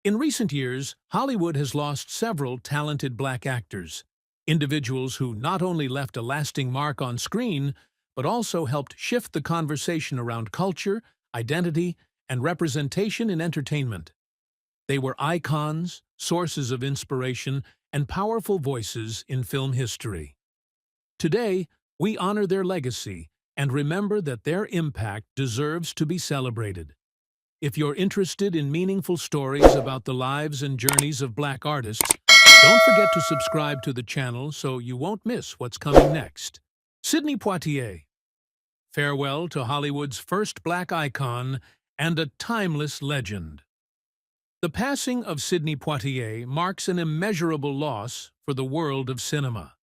In recent years, Hollywood has lost several talented black actors, individuals who not only left a lasting mark on screen, but also helped shift the conversation around culture, identity, and representation in entertainment. They were icons, sources of inspiration, and powerful voices in film history. Today, we honor their legacy and remember that their impact deserves to be celebrated. If you're interested in meaningful stories about the lives and journeys of black artists, don't forget to subscribe to the channel so you won't miss what's coming next. Sidney Poitier. Farewell to Hollywood's first black icon and a timeless legend. The passing of Sidney Poitier marks an immeasurable loss for the world of cinema.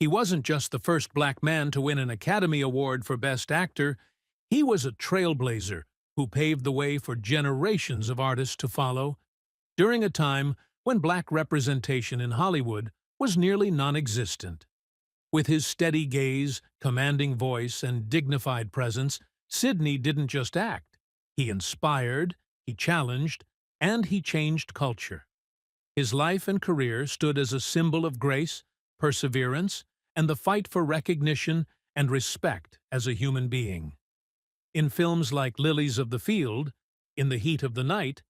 He wasn't just the first black man to win an Academy Award for Best Actor, he was a trailblazer who paved the way for generations of artists to follow, during a time when black representation in Hollywood was nearly non-existent. With his steady gaze, commanding voice, and dignified presence, Sidney didn't just act. He inspired, he challenged, and he changed culture. His life and career stood as a symbol of grace, perseverance, and the fight for recognition and respect as a human being. In films like Lilies of the Field, In the Heat of the Night,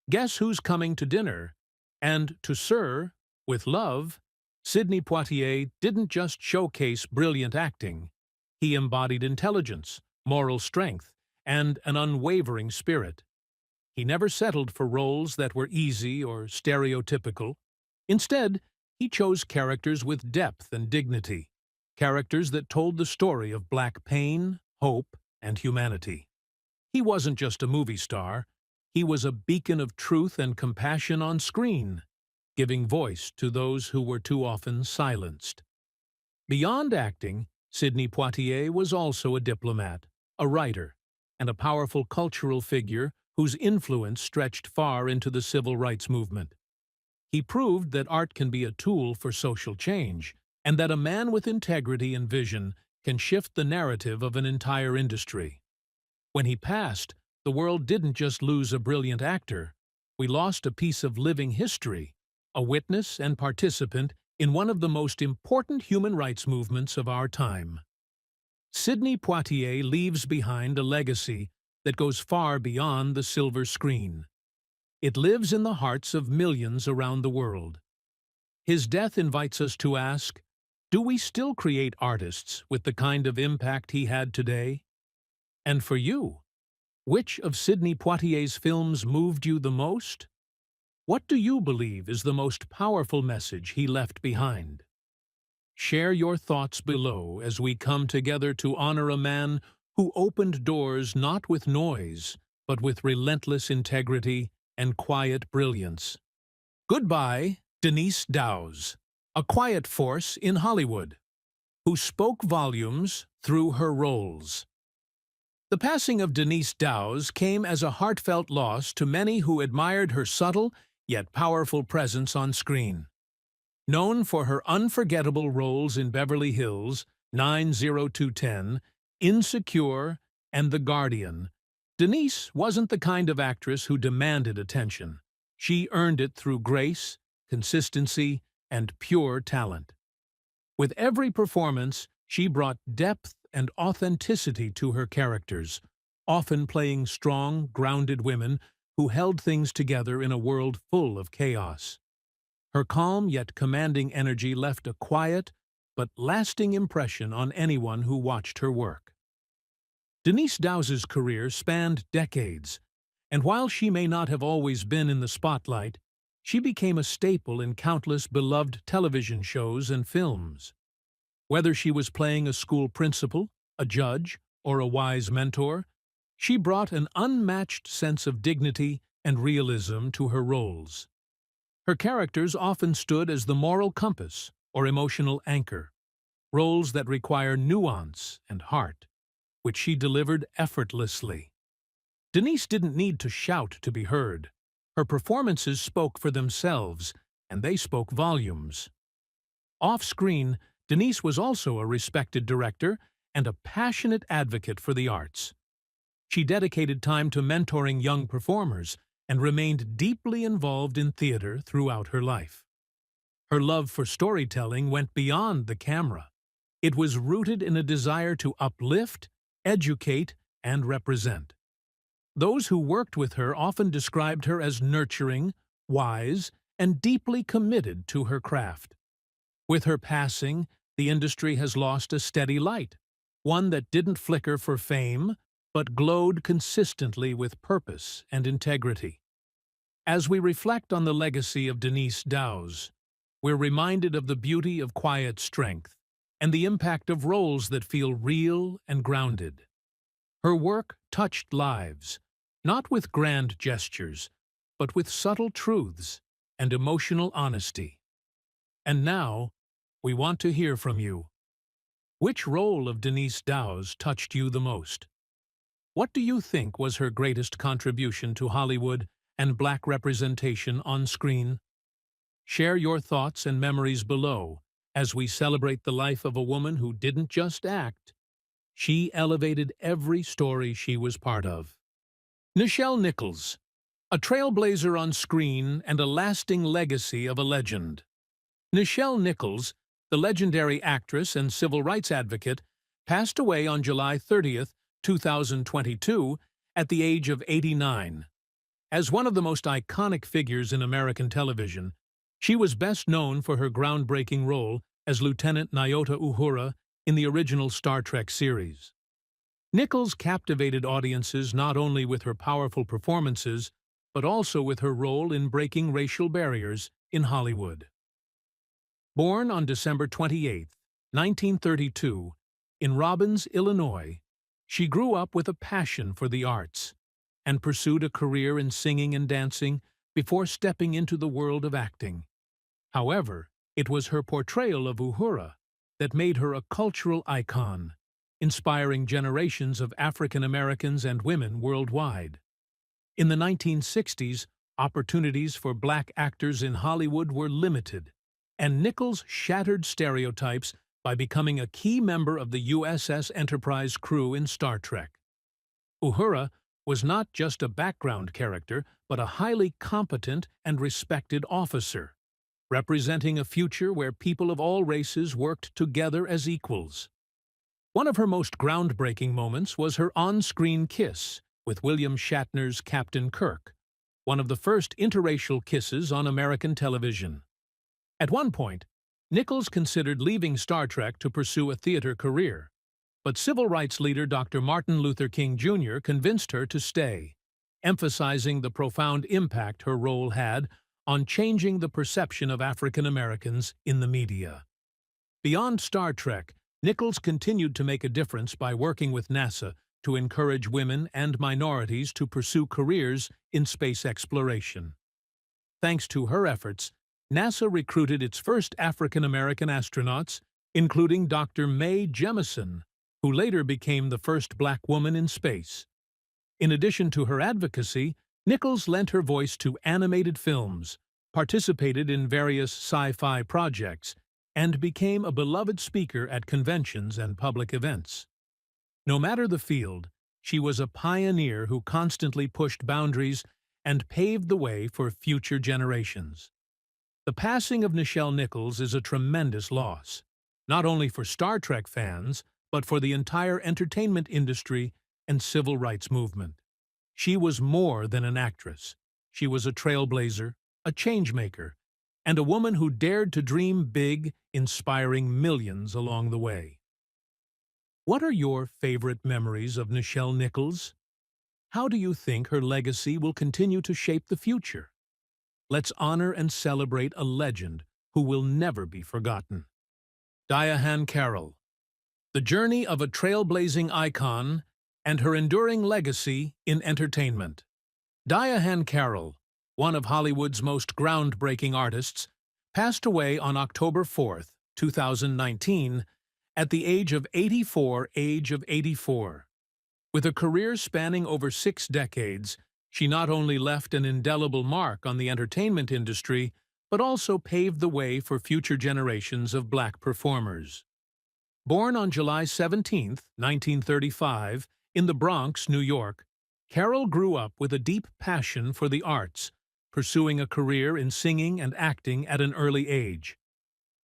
Guess Who's Coming to Dinner, and To Sir, with Love, Sidney Poitier didn't just showcase brilliant acting. He embodied intelligence, moral strength, and an unwavering spirit. He never settled for roles that were easy or stereotypical. Instead, he chose characters with depth and dignity, characters that told the story of black pain, hope, and humanity. He wasn't just a movie star, he was a beacon of truth and compassion on screen, giving voice to those who were too often silenced. Beyond acting, Sidney Poitier was also a diplomat, a writer, and a powerful cultural figure whose influence stretched far into the civil rights movement. He proved that art can be a tool for social change, and that a man with integrity and vision can shift the narrative of an entire industry. When he passed, the world didn't just lose a brilliant actor. We lost a piece of living history, a witness and participant in one of the most important human rights movements of our time. Sidney Poitier leaves behind a legacy that goes far beyond the silver screen. It lives in the hearts of millions around the world. His death invites us to ask, do we still create artists with the kind of impact he had today? And for you, which of Sidney Poitier's films moved you the most? What do you believe is the most powerful message he left behind? Share your thoughts below as we come together to honor a man who opened doors not with noise, but with relentless integrity and quiet brilliance. Goodbye, Denise Dowse, a quiet force in Hollywood, who spoke volumes through her roles. The passing of Denise Dowse came as a heartfelt loss to many who admired her subtle yet powerful presence on screen. Known for her unforgettable roles in Beverly Hills, 90210, Insecure, and The Guardian, Denise wasn't the kind of actress who demanded attention. She earned it through grace, consistency, and pure talent. With every performance, she brought depth and authenticity to her characters, often playing strong, grounded women who held things together in a world full of chaos. Her calm yet commanding energy left a quiet but lasting impression on anyone who watched her work. Denise Dowse's career spanned decades, and while she may not have always been in the spotlight, she became a staple in countless beloved television shows and films. Whether she was playing a school principal, a judge, or a wise mentor, she brought an unmatched sense of dignity and realism to her roles. Her characters often stood as the moral compass or emotional anchor, roles that require nuance and heart, which she delivered effortlessly. Denise didn't need to shout to be heard. Her performances spoke for themselves, and they spoke volumes. Off-screen, Denise was also a respected director and a passionate advocate for the arts. She dedicated time to mentoring young performers, and remained deeply involved in theater throughout her life. Her love for storytelling went beyond the camera. It was rooted in a desire to uplift, educate, and represent. Those who worked with her often described her as nurturing, wise, and deeply committed to her craft. With her passing, the industry has lost a steady light, one that didn't flicker for fame, but glowed consistently with purpose and integrity. As we reflect on the legacy of Denise Dowes, we're reminded of the beauty of quiet strength and the impact of roles that feel real and grounded. Her work touched lives, not with grand gestures, but with subtle truths and emotional honesty. And now, we want to hear from you. Which role of Denise Dowes touched you the most? What do you think was her greatest contribution to Hollywood and Black representation on screen? Share your thoughts and memories below as we celebrate the life of a woman who didn't just act. She elevated every story she was part of. Nichelle Nichols, a trailblazer on screen and a lasting legacy of a legend. Nichelle Nichols, the legendary actress and civil rights advocate, passed away on July 30th, 2022, at the age of 89. As one of the most iconic figures in American television, she was best known for her groundbreaking role as Lieutenant Nyota Uhura in the original Star Trek series. Nichols captivated audiences not only with her powerful performances, but also with her role in breaking racial barriers in Hollywood. Born on December 28, 1932, in Robbins, Illinois, she grew up with a passion for the arts and pursued a career in singing and dancing before stepping into the world of acting. However, it was her portrayal of Uhura that made her a cultural icon, inspiring generations of African Americans and women worldwide. In the 1960s, opportunities for Black actors in Hollywood were limited, and Nichols shattered stereotypes by becoming a key member of the USS Enterprise crew in Star Trek. Uhura was not just a background character, but a highly competent and respected officer, representing a future where people of all races worked together as equals. One of her most groundbreaking moments was her on-screen kiss with William Shatner's Captain Kirk, one of the first interracial kisses on American television. At one point, Nichols considered leaving Star Trek to pursue a theater career, but civil rights leader Dr. Martin Luther King Jr. convinced her to stay, emphasizing the profound impact her role had on changing the perception of African Americans in the media. Beyond Star Trek, Nichols continued to make a difference by working with NASA to encourage women and minorities to pursue careers in space exploration. Thanks to her efforts, NASA recruited its first African American astronauts, including Dr. Mae Jemison, who later became the first Black woman in space. In addition to her advocacy, Nichols lent her voice to animated films, participated in various sci-fi projects, and became a beloved speaker at conventions and public events. No matter the field, she was a pioneer who constantly pushed boundaries and paved the way for future generations. The passing of Nichelle Nichols is a tremendous loss, not only for Star Trek fans, but for the entire entertainment industry and civil rights movement. She was more than an actress. She was a trailblazer, a changemaker, and a woman who dared to dream big, inspiring millions along the way. What are your favorite memories of Nichelle Nichols? How do you think her legacy will continue to shape the future? Let's honor and celebrate a legend who will never be forgotten. Diahann Carroll. The journey of a trailblazing icon and her enduring legacy in entertainment. Diahann Carroll, one of Hollywood's most groundbreaking artists, passed away on October 4, 2019, at the age of 84. With a career spanning over 6 decades, she not only left an indelible mark on the entertainment industry, but also paved the way for future generations of Black performers. Born on July 17, 1935, in the Bronx, New York, Carol grew up with a deep passion for the arts, pursuing a career in singing and acting at an early age.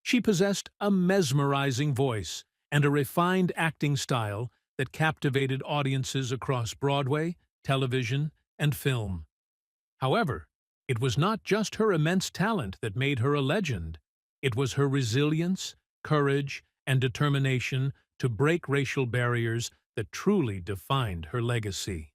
She possessed a mesmerizing voice and a refined acting style that captivated audiences across Broadway, television, and film. However, it was not just her immense talent that made her a legend. It was her resilience, courage, and determination to break racial barriers that truly defined her legacy.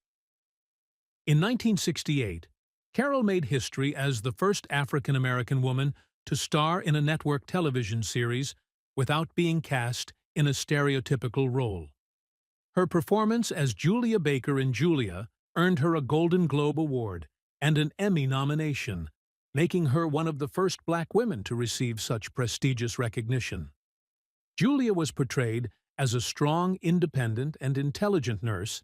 In 1968, Carol made history as the first African-American woman to star in a network television series without being cast in a stereotypical role. Her performance as Julia Baker in Julia earned her a Golden Globe Award and an Emmy nomination, making her one of the first black women to receive such prestigious recognition. Julia was portrayed as a strong, independent, and intelligent nurse,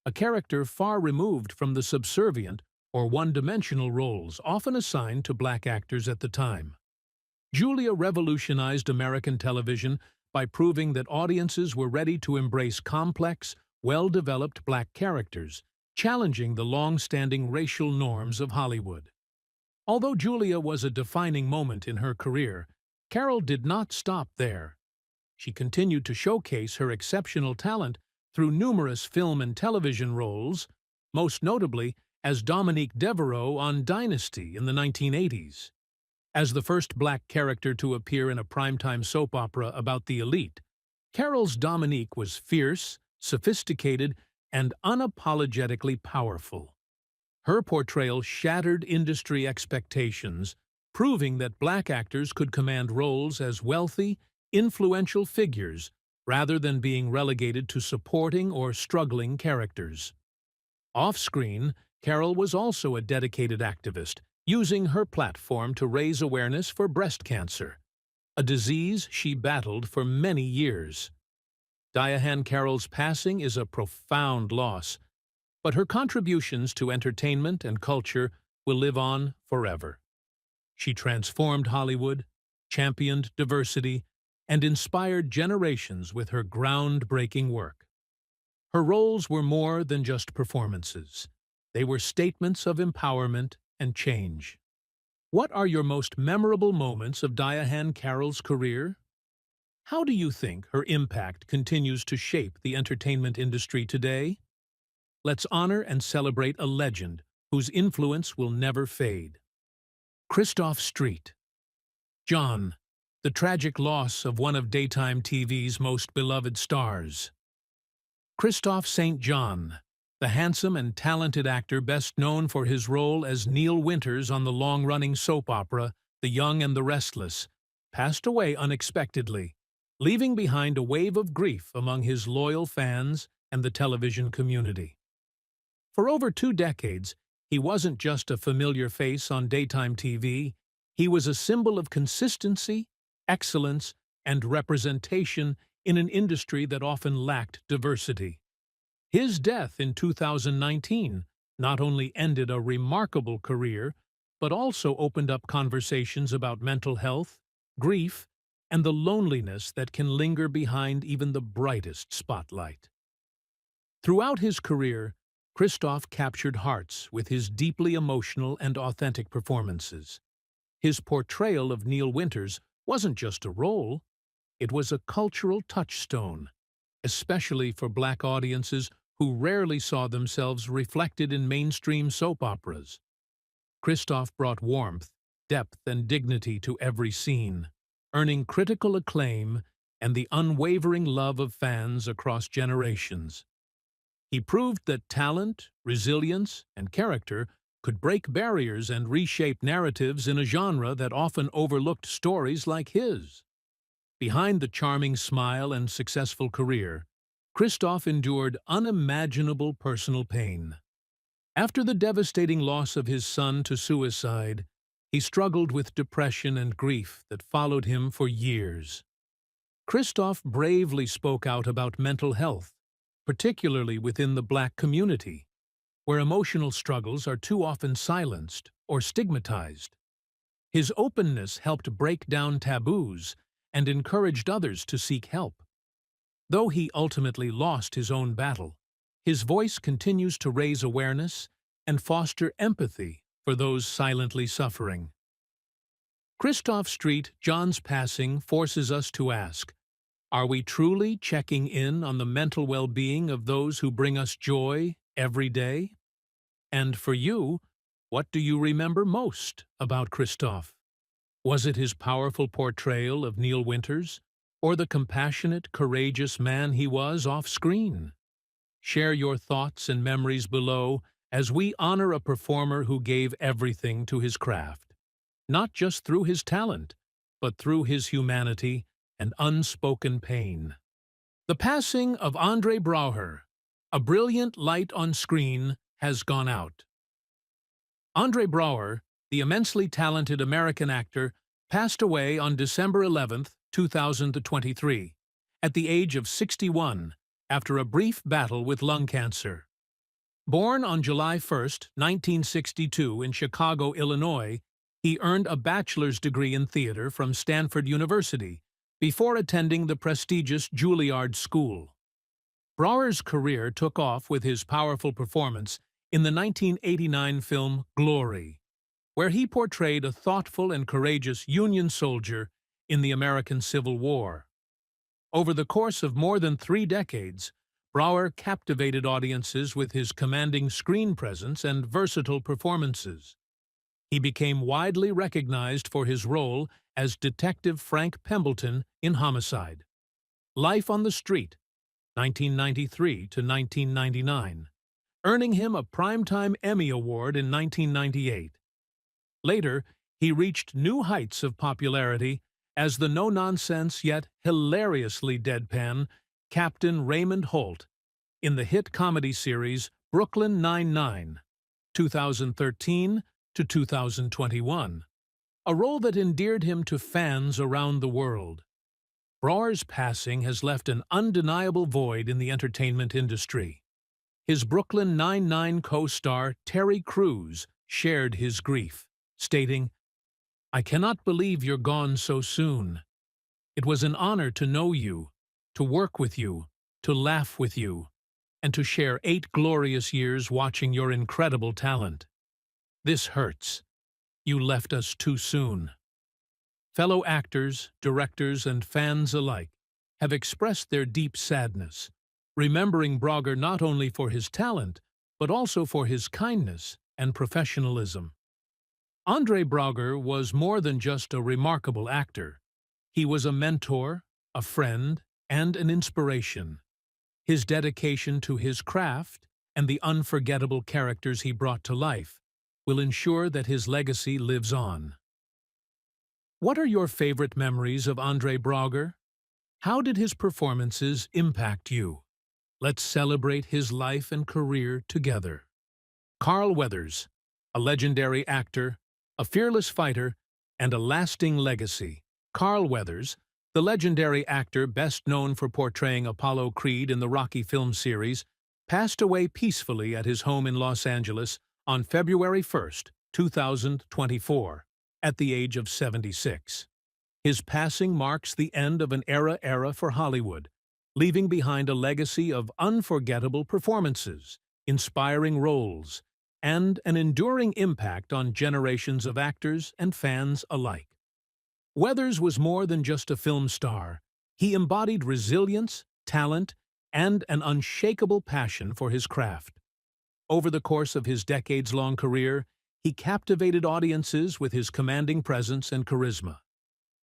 a character far removed from the subservient or one-dimensional roles often assigned to black actors at the time. Julia revolutionized American television by proving that audiences were ready to embrace complex, well-developed black characters, challenging the long-standing racial norms of Hollywood. Although Julia was a defining moment in her career, Carol did not stop there. She continued to showcase her exceptional talent through numerous film and television roles, most notably as Dominique Devereaux on Dynasty in the 1980s. As the first black character to appear in a primetime soap opera about the elite, Carol's Dominique was fierce, sophisticated, and unapologetically powerful. Her portrayal shattered industry expectations, proving that black actors could command roles as wealthy, influential figures rather than being relegated to supporting or struggling characters. Off-screen, Carol was also a dedicated activist, using her platform to raise awareness for breast cancer, a disease she battled for many years. Diahann Carroll's passing is a profound loss, but her contributions to entertainment and culture will live on forever. She transformed Hollywood, championed diversity, and inspired generations with her groundbreaking work. Her roles were more than just performances. They were statements of empowerment and change. What are your most memorable moments of Diahann Carroll's career? How do you think her impact continues to shape the entertainment industry today? Let's honor and celebrate a legend whose influence will never fade. Christoph Street. John, the tragic loss of one of daytime TV's most beloved stars. Christoph St. John, the handsome and talented actor best known for his role as Neil Winters on the long-running soap opera The Young and the Restless, passed away unexpectedly, leaving behind a wave of grief among his loyal fans and the television community. For over 2 decades, he wasn't just a familiar face on daytime TV, he was a symbol of consistency, excellence, and representation in an industry that often lacked diversity. His death in 2019 not only ended a remarkable career, but also opened up conversations about mental health, grief, and the loneliness that can linger behind even the brightest spotlight. Throughout his career, Christoph captured hearts with his deeply emotional and authentic performances. His portrayal of Neil Winters wasn't just a role, it was a cultural touchstone, especially for black audiences who rarely saw themselves reflected in mainstream soap operas. Christoph brought warmth, depth, and dignity to every scene, earning critical acclaim and the unwavering love of fans across generations. He proved that talent, resilience, and character could break barriers and reshape narratives in a genre that often overlooked stories like his. Behind the charming smile and successful career, Christoph endured unimaginable personal pain. After the devastating loss of his son to suicide, he struggled with depression and grief that followed him for years. Christoph bravely spoke out about mental health, particularly within the black community, where emotional struggles are too often silenced or stigmatized. His openness helped break down taboos and encouraged others to seek help. Though he ultimately lost his own battle, his voice continues to raise awareness and foster empathy for those silently suffering. Christoph Street, John's passing forces us to ask, are we truly checking in on the mental well-being of those who bring us joy every day? And for you, what do you remember most about Christoph? Was it his powerful portrayal of Neil Winters, or the compassionate, courageous man he was off-screen? Share your thoughts and memories below as we honor a performer who gave everything to his craft, not just through his talent, but through his humanity and unspoken pain. The passing of Andre Braugher, a brilliant light on screen, has gone out. Andre Braugher, the immensely talented American actor, passed away on December 11, 2023, at the age of 61, after a brief battle with lung cancer. Born on July 1, 1962, in Chicago, Illinois, he earned a bachelor's degree in theater from Stanford University before attending the prestigious Juilliard School. Braugher's career took off with his powerful performance in the 1989 film Glory, where he portrayed a thoughtful and courageous Union soldier in the American Civil War. Over the course of more than 3 decades, Braugher captivated audiences with his commanding screen presence and versatile performances. He became widely recognized for his role as Detective Frank Pembleton in Homicide. Life on the Street, 1993 to 1999, earning him a Primetime Emmy Award in 1998. Later, he reached new heights of popularity as the no-nonsense yet hilariously deadpan Captain Raymond Holt in the hit comedy series Brooklyn Nine-Nine, 2013 to 2021, a role that endeared him to fans around the world. Braugher's passing has left an undeniable void in the entertainment industry. His Brooklyn Nine-Nine co-star Terry Crews shared his grief, stating, "I cannot believe you're gone so soon. It was an honor to know you, to work with you, to laugh with you, and to share 8 glorious years watching your incredible talent. This hurts. You left us too soon." Fellow actors, directors, and fans alike have expressed their deep sadness, remembering Braugher not only for his talent, but also for his kindness and professionalism. Andre Braugher was more than just a remarkable actor. He was a mentor, a friend, and an inspiration. His dedication to his craft and the unforgettable characters he brought to life will ensure that his legacy lives on. What are your favorite memories of Andre Braugher? How did his performances impact you? Let's celebrate his life and career together. Carl Weathers, a legendary actor, a fearless fighter, and a lasting legacy. Carl Weathers, the legendary actor best known for portraying Apollo Creed in the Rocky film series, passed away peacefully at his home in Los Angeles on February 1, 2024, at the age of 76. His passing marks the end of an era for Hollywood, leaving behind a legacy of unforgettable performances, inspiring roles, and an enduring impact on generations of actors and fans alike. Weathers was more than just a film star. He embodied resilience, talent, and an unshakable passion for his craft. Over the course of his decades-long career, he captivated audiences with his commanding presence and charisma,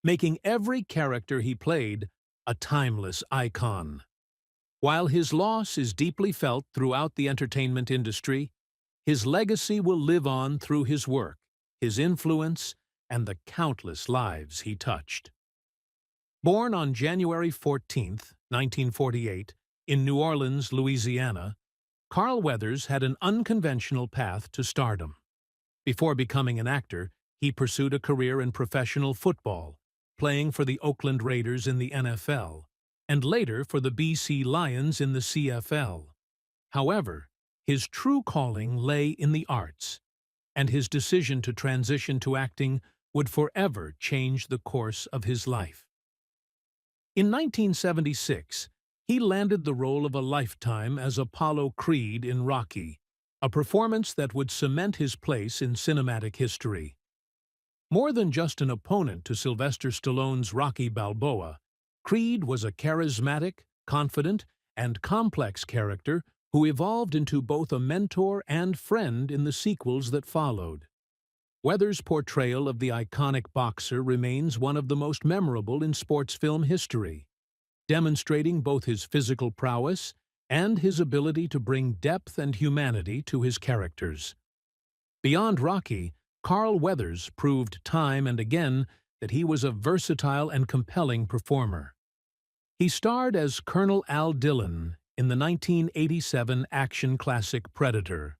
making every character he played a timeless icon. While his loss is deeply felt throughout the entertainment industry, his legacy will live on through his work, his influence, and the countless lives he touched. Born on January 14, 1948, in New Orleans, Louisiana, Carl Weathers had an unconventional path to stardom. Before becoming an actor, he pursued a career in professional football, playing for the Oakland Raiders in the NFL, and later for the BC Lions in the CFL. However, his true calling lay in the arts, and his decision to transition to acting would forever change the course of his life. In 1976, He landed the role of a lifetime as Apollo Creed in Rocky, a performance that would cement his place in cinematic history. More than just an opponent to Sylvester Stallone's Rocky Balboa, Creed was a charismatic, confident, and complex character who evolved into both a mentor and friend in the sequels that followed. Weathers' portrayal of the iconic boxer remains one of the most memorable in sports film history, demonstrating both his physical prowess and his ability to bring depth and humanity to his characters. Beyond Rocky, Carl Weathers proved time and again that he was a versatile and compelling performer. He starred as Colonel Al Dillon in the 1987 action classic Predator,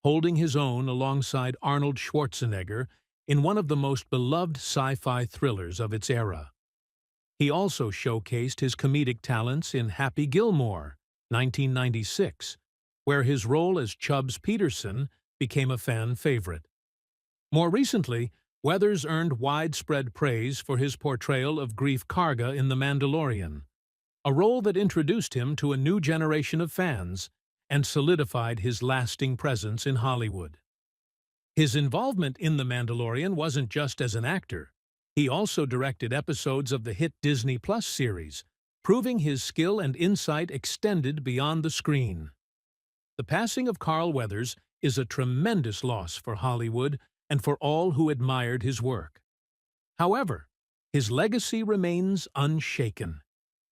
holding his own alongside Arnold Schwarzenegger in one of the most beloved sci-fi thrillers of its era. He also showcased his comedic talents in Happy Gilmore, 1996, where his role as Chubbs Peterson became a fan favorite. More recently, Weathers earned widespread praise for his portrayal of Greef Karga in The Mandalorian, a role that introduced him to a new generation of fans and solidified his lasting presence in Hollywood. His involvement in The Mandalorian wasn't just as an actor. He also directed episodes of the hit Disney Plus series, proving his skill and insight extended beyond the screen. The passing of Carl Weathers is a tremendous loss for Hollywood and for all who admired his work. However, his legacy remains unshaken.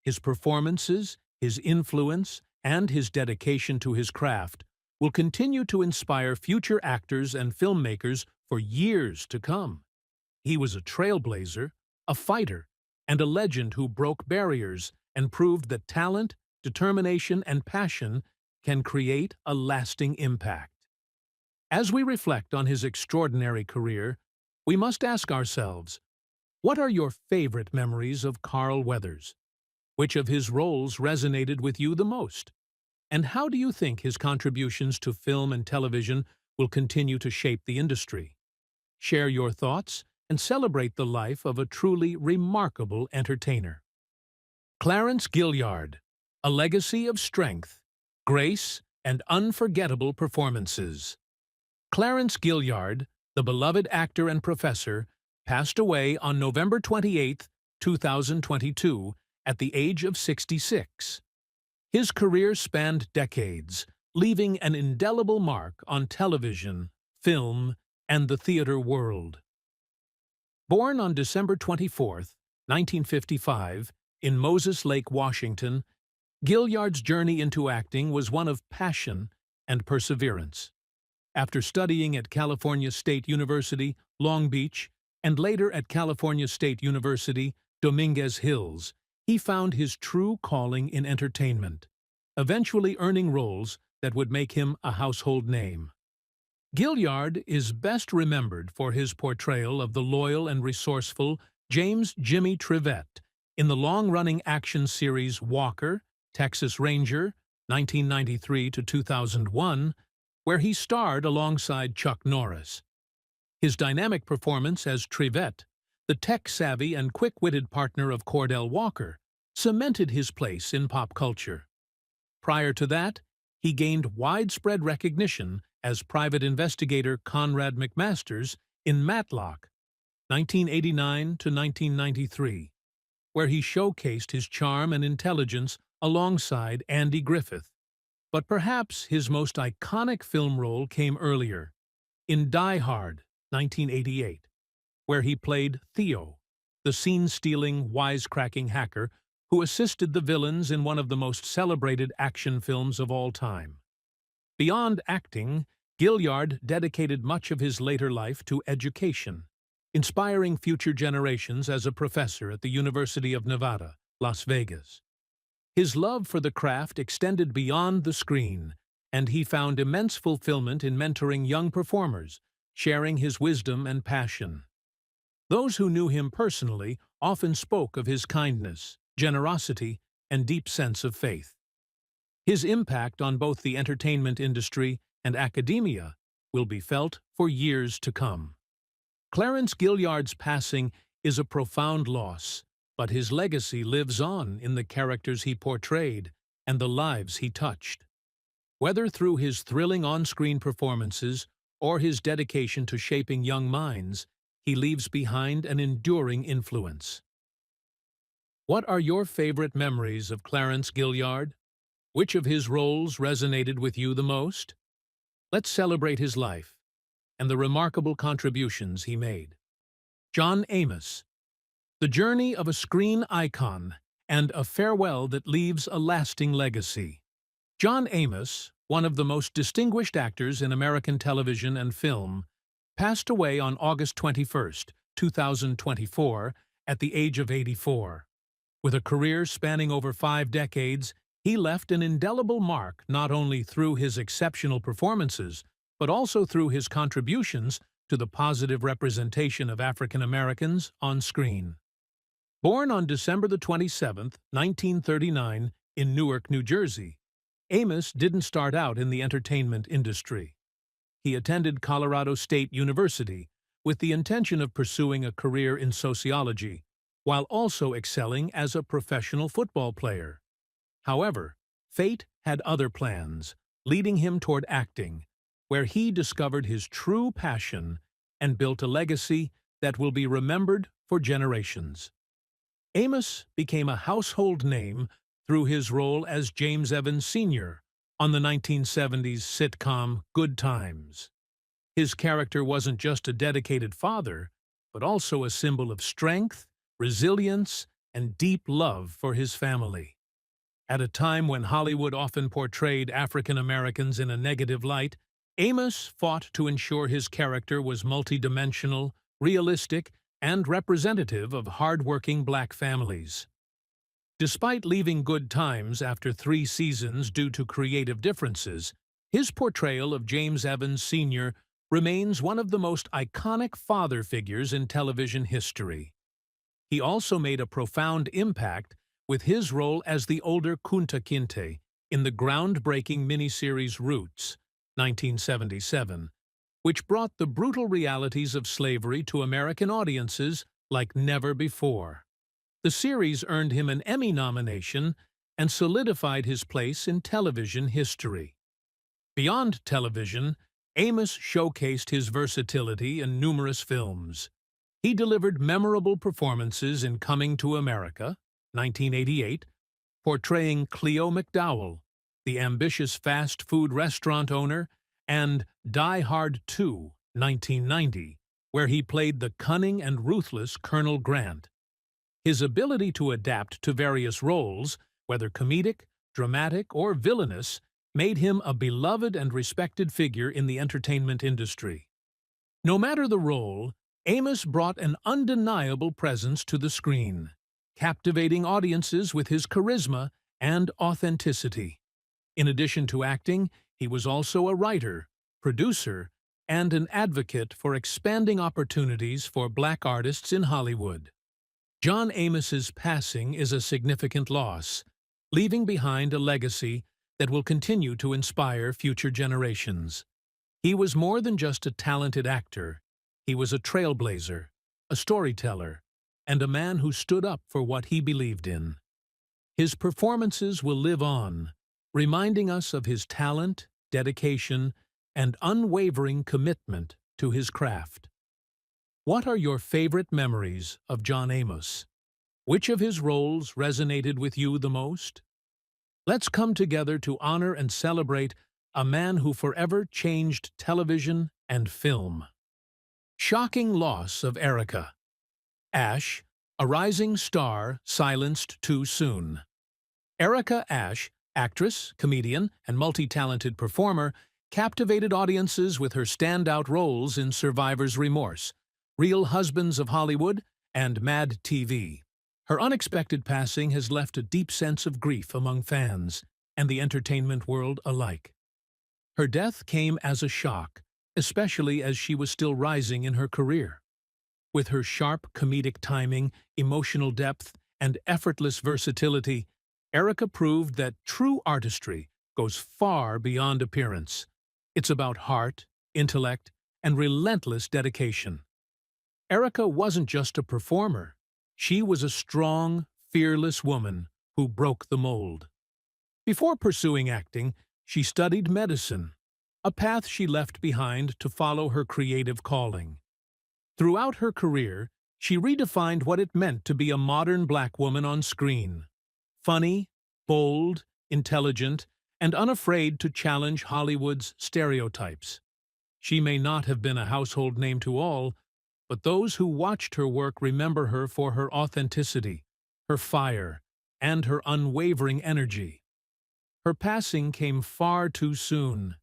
His performances, his influence, and his dedication to his craft will continue to inspire future actors and filmmakers for years to come. He was a trailblazer, a fighter, and a legend who broke barriers and proved that talent, determination, and passion can create a lasting impact. As we reflect on his extraordinary career, we must ask ourselves, what are your favorite memories of Carl Weathers? Which of his roles resonated with you the most? And how do you think his contributions to film and television will continue to shape the industry? Share your thoughts and celebrate the life of a truly remarkable entertainer. Clarence Gilliard, a legacy of strength, grace, and unforgettable performances. Clarence Gilliard, the beloved actor and professor, passed away on November 28, 2022, at the age of 66. His career spanned decades, leaving an indelible mark on television, film, and the theater world. Born on December 24, 1955, in Moses Lake, Washington, Gilliard's journey into acting was one of passion and perseverance. After studying at California State University, Long Beach, and later at California State University, Dominguez Hills, he found his true calling in entertainment, eventually earning roles that would make him a household name. Gilliard is best remembered for his portrayal of the loyal and resourceful James "Jimmy" Trivette in the long-running action series Walker, Texas Ranger, 1993 to 2001, where he starred alongside Chuck Norris. His dynamic performance as Trivette, the tech-savvy and quick-witted partner of Cordell Walker, cemented his place in pop culture. Prior to that, he gained widespread recognition as private investigator Conrad McMasters in Matlock, 1989 to 1993, where he showcased his charm and intelligence alongside Andy Griffith. But perhaps his most iconic film role came earlier, in Die Hard, 1988, where he played Theo, the scene-stealing, wisecracking hacker who assisted the villains in one of the most celebrated action films of all time. Beyond acting, Gilliard dedicated much of his later life to education, inspiring future generations as a professor at the University of Nevada, Las Vegas. His love for the craft extended beyond the screen, and he found immense fulfillment in mentoring young performers, sharing his wisdom and passion. Those who knew him personally often spoke of his kindness, generosity, and deep sense of faith. His impact on both the entertainment industry and academia will be felt for years to come. Clarence Gilliard's passing is a profound loss, but his legacy lives on in the characters he portrayed and the lives he touched. Whether through his thrilling on-screen performances or his dedication to shaping young minds, he leaves behind an enduring influence. What are your favorite memories of Clarence Gilliard? Which of his roles resonated with you the most? Let's celebrate his life and the remarkable contributions he made. John Amos, the journey of a screen icon and a farewell that leaves a lasting legacy. John Amos, one of the most distinguished actors in American television and film, passed away on August 21, 2024, at the age of 84. With a career spanning over 5 decades, he left an indelible mark not only through his exceptional performances, but also through his contributions to the positive representation of African Americans on screen. Born on December 27, 1939, in Newark, New Jersey, Amos didn't start out in the entertainment industry. He attended Colorado State University with the intention of pursuing a career in sociology, while also excelling as a professional football player. However, fate had other plans, leading him toward acting, where he discovered his true passion and built a legacy that will be remembered for generations. Amos became a household name through his role as James Evans Sr. on the 1970s sitcom Good Times. His character wasn't just a dedicated father, but also a symbol of strength, resilience, and deep love for his family. At a time when Hollywood often portrayed African Americans in a negative light, Amos fought to ensure his character was multidimensional, realistic, and representative of hard-working black families. Despite leaving Good Times after 3 seasons due to creative differences, his portrayal of James Evans Sr. remains one of the most iconic father figures in television history. He also made a profound impact with his role as the older Kunta Kinte in the groundbreaking miniseries Roots, 1977, which brought the brutal realities of slavery to American audiences like never before. The series earned him an Emmy nomination and solidified his place in television history. Beyond television, Amos showcased his versatility in numerous films. He delivered memorable performances in Coming to America, 1988, portraying Cleo McDowell, the ambitious fast food restaurant owner, and Die Hard 2, 1990, where he played the cunning and ruthless Colonel Grant. His ability to adapt to various roles, whether comedic, dramatic, or villainous, made him a beloved and respected figure in the entertainment industry. No matter the role, Amos brought an undeniable presence to the screen, captivating audiences with his charisma and authenticity. In addition to acting, he was also a writer, producer, and an advocate for expanding opportunities for black artists in Hollywood. John Amos's passing is a significant loss, leaving behind a legacy that will continue to inspire future generations. He was more than just a talented actor. He was a trailblazer, a storyteller, and a man who stood up for what he believed in. His performances will live on, reminding us of his talent, dedication, and unwavering commitment to his craft. What are your favorite memories of John Amos? Which of his roles resonated with you the most? Let's come together to honor and celebrate a man who forever changed television and film. Shocking loss of Erica. Ash, a rising star silenced too soon. Erica Ash, actress, comedian, and multi-talented performer, captivated audiences with her standout roles in Survivor's Remorse, Real Husbands of Hollywood, and Mad TV. Her unexpected passing has left a deep sense of grief among fans and the entertainment world alike. Her death came as a shock, especially as she was still rising in her career. With her sharp comedic timing, emotional depth, and effortless versatility, Erica proved that true artistry goes far beyond appearance. It's about heart, intellect, and relentless dedication. Erica wasn't just a performer. She was a strong, fearless woman who broke the mold. Before pursuing acting, she studied medicine, a path she left behind to follow her creative calling. Throughout her career, she redefined what it meant to be a modern black woman on screen. Funny, bold, intelligent, and unafraid to challenge Hollywood's stereotypes. She may not have been a household name to all, but those who watched her work remember her for her authenticity, her fire, and her unwavering energy. Her passing came far too soon,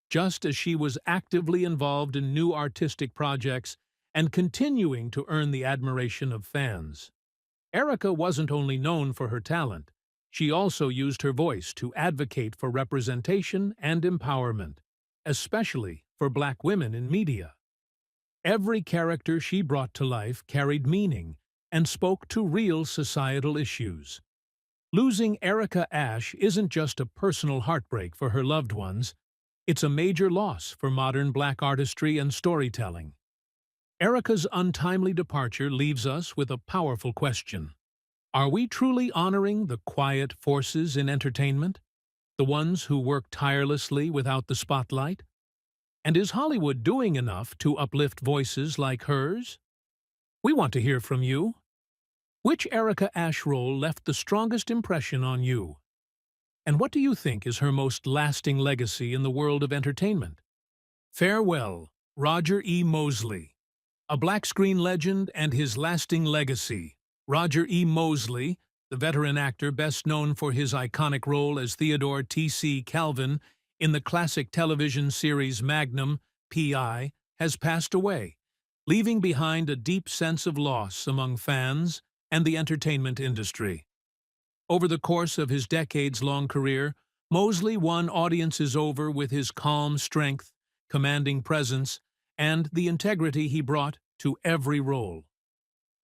just as she was actively involved in new artistic projects and continuing to earn the admiration of fans. Erica wasn't only known for her talent, she also used her voice to advocate for representation and empowerment, especially for black women in media. Every character she brought to life carried meaning and spoke to real societal issues. Losing Erica Ashe isn't just a personal heartbreak for her loved ones, it's a major loss for modern black artistry and storytelling. Erica's untimely departure leaves us with a powerful question. Are we truly honoring the quiet forces in entertainment? The ones who work tirelessly without the spotlight? And is Hollywood doing enough to uplift voices like hers? We want to hear from you. Which Erica Ashe role left the strongest impression on you? And what do you think is her most lasting legacy in the world of entertainment? Farewell, Roger E. Mosley. A black screen legend and his lasting legacy. Roger E. Mosley, the veteran actor best known for his iconic role as Theodore T.C. Calvin in the classic television series Magnum, P.I., has passed away, leaving behind a deep sense of loss among fans and the entertainment industry. Over the course of his decades-long career, Mosley won audiences over with his calm strength, commanding presence, and the integrity he brought to every role.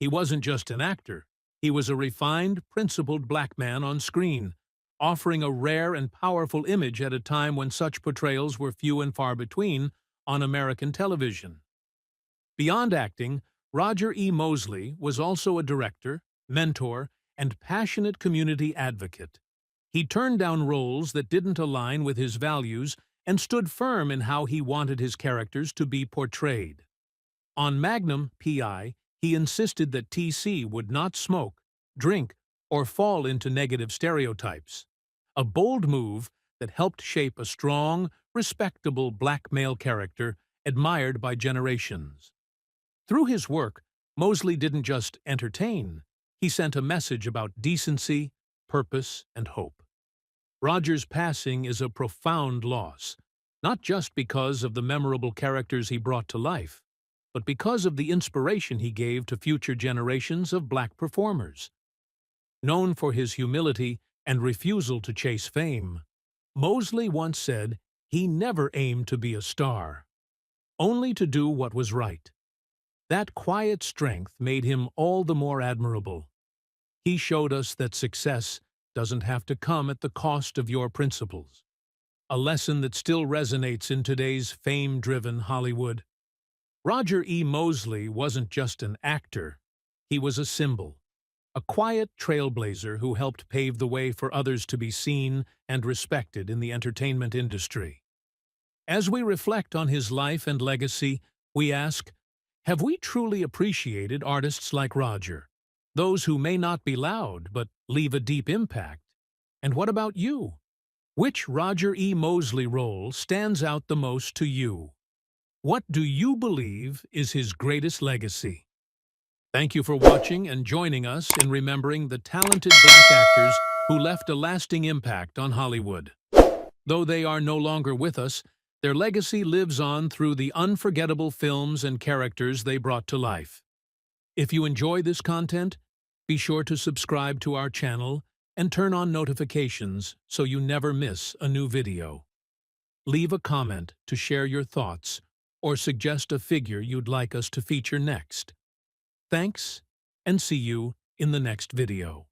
He wasn't just an actor, he was a refined, principled black man on screen, offering a rare and powerful image at a time when such portrayals were few and far between on American television. Beyond acting, Roger E. Mosley was also a director, mentor, and passionate community advocate. He turned down roles that didn't align with his values and stood firm in how he wanted his characters to be portrayed. On Magnum, P.I., he insisted that T.C. would not smoke, drink, or fall into negative stereotypes. A bold move that helped shape a strong, respectable black male character admired by generations. Through his work, Mosley didn't just entertain, he sent a message about decency, purpose, and hope. Roger's passing is a profound loss, not just because of the memorable characters he brought to life, but because of the inspiration he gave to future generations of black performers. Known for his humility and refusal to chase fame, Mosley once said he never aimed to be a star, only to do what was right. That quiet strength made him all the more admirable. He showed us that success doesn't have to come at the cost of your principles, a lesson that still resonates in today's fame-driven Hollywood. Roger E. Mosley wasn't just an actor, he was a symbol, a quiet trailblazer who helped pave the way for others to be seen and respected in the entertainment industry. As we reflect on his life and legacy, we ask, have we truly appreciated artists like Roger, those who may not be loud but leave a deep impact? And what about you? Which Roger E. Mosley role stands out the most to you? What do you believe is his greatest legacy? Thank you for watching and joining us in remembering the talented black actors who left a lasting impact on Hollywood. Though they are no longer with us, their legacy lives on through the unforgettable films and characters they brought to life. If you enjoy this content, be sure to subscribe to our channel and turn on notifications so you never miss a new video. Leave a comment to share your thoughts or suggest a figure you'd like us to feature next. Thanks, and see you in the next video.